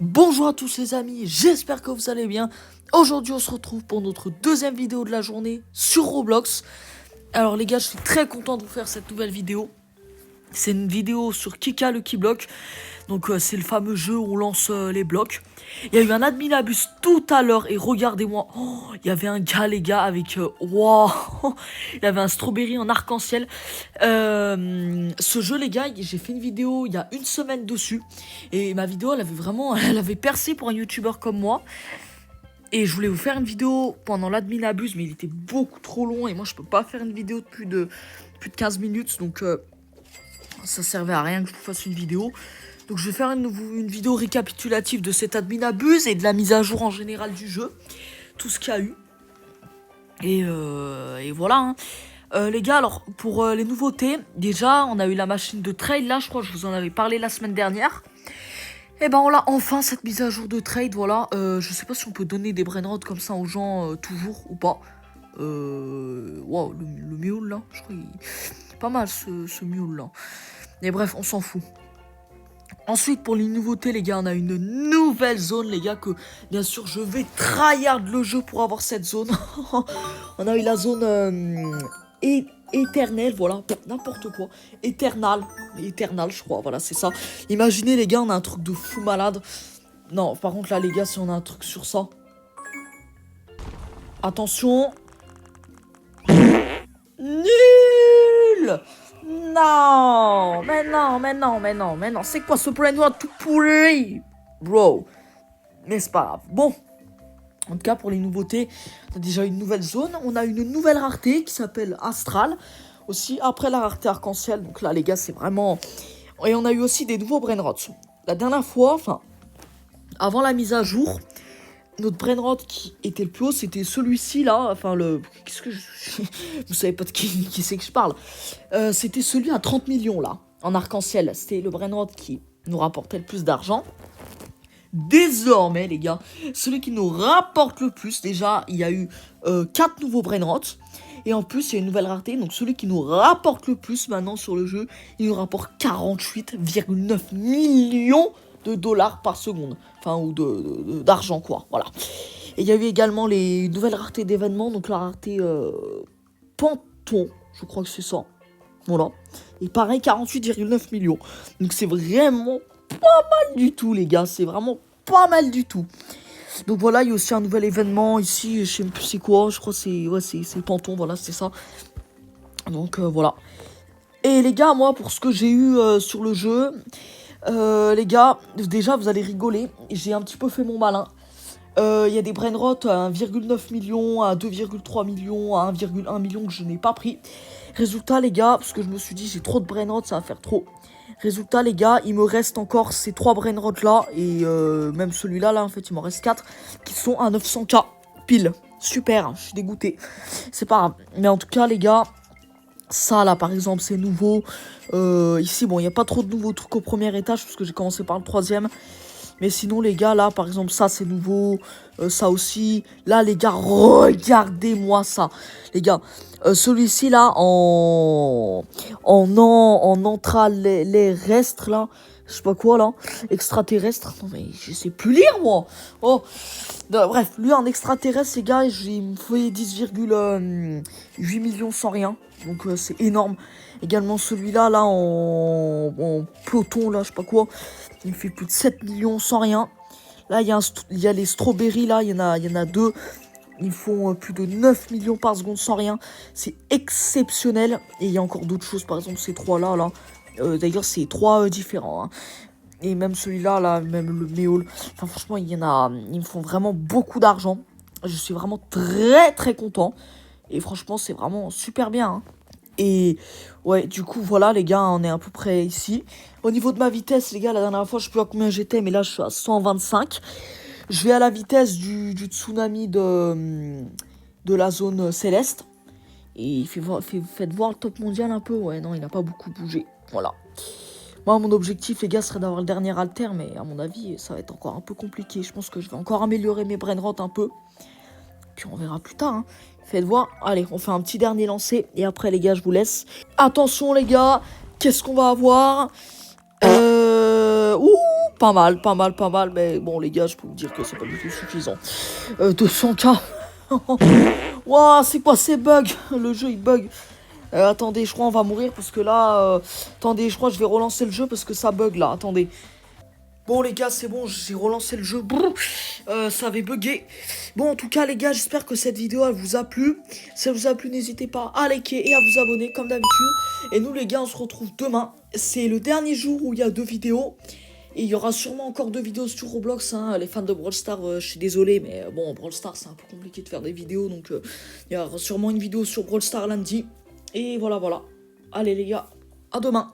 Bonjour à tous les amis, j'espère que vous allez bien. Aujourd'hui on se retrouve pour notre deuxième vidéo de la journée sur Roblox. Alors les gars, je suis très content de vous faire cette nouvelle vidéo. C'est une vidéo sur Kika Lucky Block. Donc c'est le fameux jeu où on lance les blocs. Il y a eu un admin abuse tout à l'heure et regardez-moi. Oh, il y avait un gars les gars avec... Wow, il y avait un strawberry en arc-en-ciel. Ce jeu les gars, j'ai fait une vidéo il y a une semaine dessus. Et ma vidéo elle avait vraiment... Elle avait percé pour un youtubeur comme moi. Et je voulais vous faire une vidéo pendant l'admin abuse, mais il était beaucoup trop long. Et moi je peux pas faire une vidéo de plus de 15 minutes. Donc ça servait à rien que je vous fasse une vidéo. Donc je vais faire une vidéo récapitulative de cet admin abuse et de la mise à jour en général du jeu. Tout ce qu'il y a eu. Et voilà. Hein. Les gars, alors pour les nouveautés, déjà on a eu la machine de trade là, je crois que je vous en avais parlé la semaine dernière. Et ben on a enfin cette mise à jour de trade, voilà. Je sais pas si on peut donner des brainrods comme ça aux gens toujours ou pas. Wow, le mule là, je crois qu'il est pas mal ce mule là. Mais bref, on s'en fout. Ensuite, pour les nouveautés, les gars, on a une nouvelle zone, les gars, que bien sûr je vais tryhard le jeu pour avoir cette zone. On a eu la zone éternelle, voilà, n'importe quoi. Éternal, je crois, voilà, c'est ça. Imaginez, les gars, on a un truc de fou malade. Non, par contre, là, les gars, si on a un truc sur ça. Attention. Nul! Non, mais non, c'est quoi ce brainrot tout pourri, bro? Mais c'est pas grave. Bon, en tout cas pour les nouveautés, on a déjà une nouvelle zone, on a une nouvelle rareté qui s'appelle Astral, aussi après la rareté arc-en-ciel, donc là les gars c'est vraiment... Et on a eu aussi des nouveaux brainrots. La dernière fois, enfin, avant la mise à jour, notre brainrot qui était le plus haut, c'était celui-ci là, enfin le... Qu'est-ce que je... Vous savez pas de qui c'est que je parle. C'était celui à 30 millions là, en arc-en-ciel. C'était le brainrot qui nous rapportait le plus d'argent. Désormais les gars, celui qui nous rapporte le plus, déjà il y a eu 4 nouveaux brainrots. Et en plus il y a une nouvelle rareté, donc celui qui nous rapporte le plus maintenant sur le jeu, il nous rapporte 48,9 millions de dollars par seconde, enfin ou d'argent quoi, voilà. Et il y a eu également les nouvelles raretés d'événements, donc la rareté Panton, je crois que c'est ça, voilà. Et pareil 48,9 millions, donc c'est vraiment pas mal du tout les gars, c'est vraiment pas mal du tout. Donc voilà, il y a aussi un nouvel événement ici, je sais même plus c'est quoi, je crois que c'est c'est Panton, voilà c'est ça. Donc voilà. Et les gars, moi pour ce que j'ai eu sur le jeu, les gars, déjà vous allez rigoler, j'ai un petit peu fait mon malin. Il y a des brainrots à 1,9 million, à 2,3 millions, à 1,1 million que je n'ai pas pris. Résultat les gars, parce que je me suis dit j'ai trop de brainrots, ça va faire trop. Résultat les gars, il me reste encore ces 3 brainrots là, et même celui-là, là en fait il m'en reste 4, qui sont à 900k, pile. Super, je suis dégoûté. C'est pas grave, mais en tout cas les gars... Ça là par exemple c'est nouveau. Ici bon il n'y a pas trop de nouveaux trucs au premier étage parce que j'ai commencé par le troisième. Mais sinon les gars là par exemple ça c'est nouveau. Ça aussi. Là les gars regardez-moi ça. Les gars celui-ci là en entralestre là. Je sais pas quoi là. Extraterrestre. Non mais je sais plus lire moi. Oh. Bref, lui en extraterrestre, les gars, il me fait 10,8 millions sans rien. Donc c'est énorme. Également celui-là, là, en peloton, là, je sais pas quoi. Il me fait plus de 7 millions sans rien. Là, il y a les strawberries, là, il y en a 2. Ils font plus de 9 millions par seconde sans rien. C'est exceptionnel. Et il y a encore d'autres choses, par exemple ces 3-là, là. D'ailleurs, c'est 3 différents, hein. Et même celui-là, là, même le méol. Enfin, franchement, il y en a. Ils me font vraiment beaucoup d'argent. Je suis vraiment très, très content. Et franchement, c'est vraiment super bien. Hein. Et ouais, du coup, voilà, les gars, on est à peu près ici. Au niveau de ma vitesse, les gars, la dernière fois, je sais plus à combien j'étais, mais là, je suis à 125. Je vais à la vitesse du tsunami de la zone céleste. Et faites voir le top mondial un peu. Ouais, non, il n'a pas beaucoup bougé. Voilà. Moi, mon objectif, les gars, serait d'avoir le dernier alter, mais à mon avis, ça va être encore un peu compliqué. Je pense que je vais encore améliorer mes brainrots un peu. Puis on verra plus tard, hein. Faites voir. Allez, on fait un petit dernier lancer. Et après, les gars, je vous laisse. Attention, les gars. Qu'est-ce qu'on va avoir Ouh, pas mal, pas mal, pas mal. Mais bon, les gars, je peux vous dire que c'est pas du tout suffisant. 200K. Waouh, c'est quoi ces bugs? Le jeu, il bug. Attendez, je crois on va mourir parce que là... attendez, je crois que je vais relancer le jeu parce que ça bug là. Attendez. Bon les gars, c'est bon, j'ai relancé le jeu. Brrr, ça avait bugué. Bon, en tout cas les gars, j'espère que cette vidéo elle vous a plu. Si elle vous a plu, n'hésitez pas à liker et à vous abonner comme d'habitude. Et nous les gars, on se retrouve demain. C'est le dernier jour où il y a 2 vidéos. Et il y aura sûrement encore 2 vidéos sur Roblox, hein. Les fans de Brawl Stars, je suis désolé, mais bon, Brawl Stars c'est un peu compliqué de faire des vidéos. Donc il y aura sûrement une vidéo sur Brawl Stars lundi. Et voilà, voilà. Allez les gars, à demain.